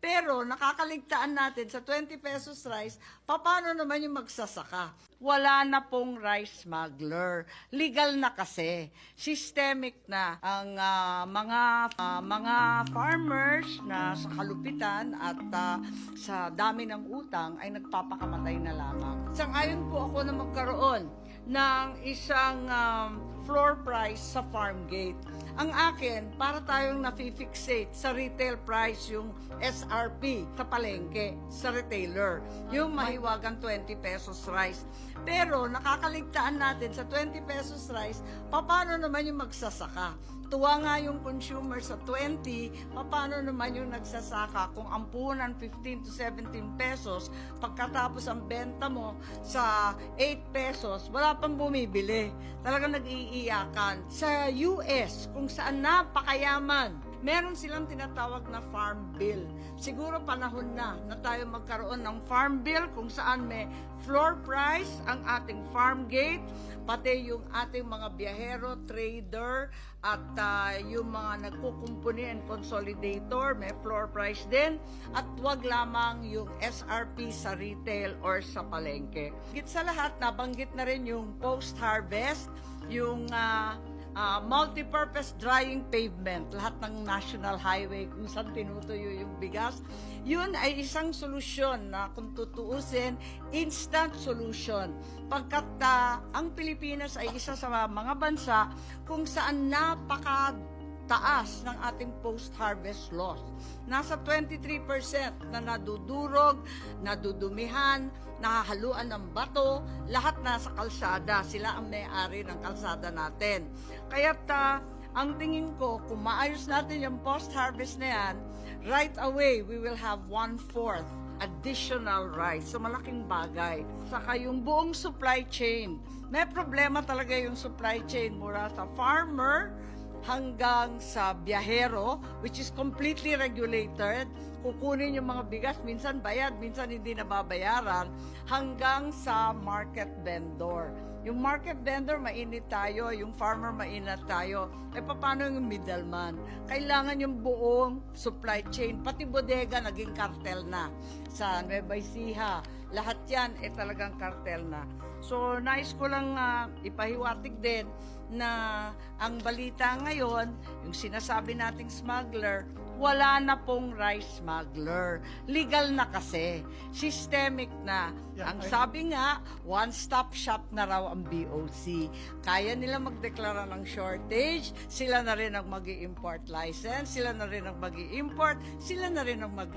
Pero nakakaligtaan natin sa 20 pesos rice, paano naman yung magsasaka? Wala na pong rice smuggler. Legal na kasi. Systemic na ang mga farmers na sa kalupitan at sa dami ng utang ay nagpapakamatay na lamang. Sang-ayon po ako na magkaroon ng isang floor price sa farm gate. Ang akin, para tayong nafi-fixate sa retail price yung SRP sa palengke, sa retailer. Yung mahiwagang 20 pesos rice. Pero nakakaligtaan natin sa 20 pesos rice, paano naman yung magsasaka? Tuwa nga yung consumer sa 20, paano naman yung nagsasaka kung ampunan 15 to 17 pesos, pagkatapos ang benta mo sa 8 pesos, wala pang bumibili. Talagang nag-iiyakan. Sa US, kung saan napakayaman, meron silang tinatawag na farm bill. Siguro panahon na tayo magkaroon ng farm bill kung saan may floor price ang ating farm gate, pati yung ating mga biyahero, trader, at yung mga nagkukumpuni and consolidator, may floor price din, at wag lamang yung SRP sa retail or sa palengke. Higit sa lahat, nabanggit na rin yung post-harvest, yung multi-purpose drying pavement, lahat ng national highway kung saan tinutuyo yung bigas. Yun ay isang solusyon na kung tutuusin, instant solution. Pagkat ang Pilipinas ay isa sa mga bansa kung saan napakataas ng ating post-harvest loss. Nasa 23% na nadudurog, nadudumihan, nahahaluan ng bato, lahat nasa kalsada. Sila ang may-ari ng kalsada natin. Kaya't ang tingin ko, kung maayos natin yung post-harvest na yan, right away, we will have 1/4 additional rice. So, malaking bagay. Saka yung buong supply chain. May problema talaga yung supply chain mula sa farmer hanggang sa biyahero, which is completely regulated. Kukunin yung mga bigas, minsan bayad, minsan hindi nababayaran, hanggang sa market vendor. Yung market vendor, mainit tayo. Yung farmer, mainit tayo. Paano yung middleman? Kailangan yung buong supply chain. Pati bodega, naging kartel na. Sa Nueva Ecija, lahat yan talagang kartel na. So, nais ko lang ipahiwatig din na ang balita ngayon, yung sinasabi nating smuggler, wala na pong rice smuggler. Legal na kasi. Systemic na. Ang sabi nga, one-stop shop na raw ang BOC. Kaya nila magdeklara ng shortage, sila na rin ang mag-i-import license, sila na rin ang mag-i-import, sila na rin ang mag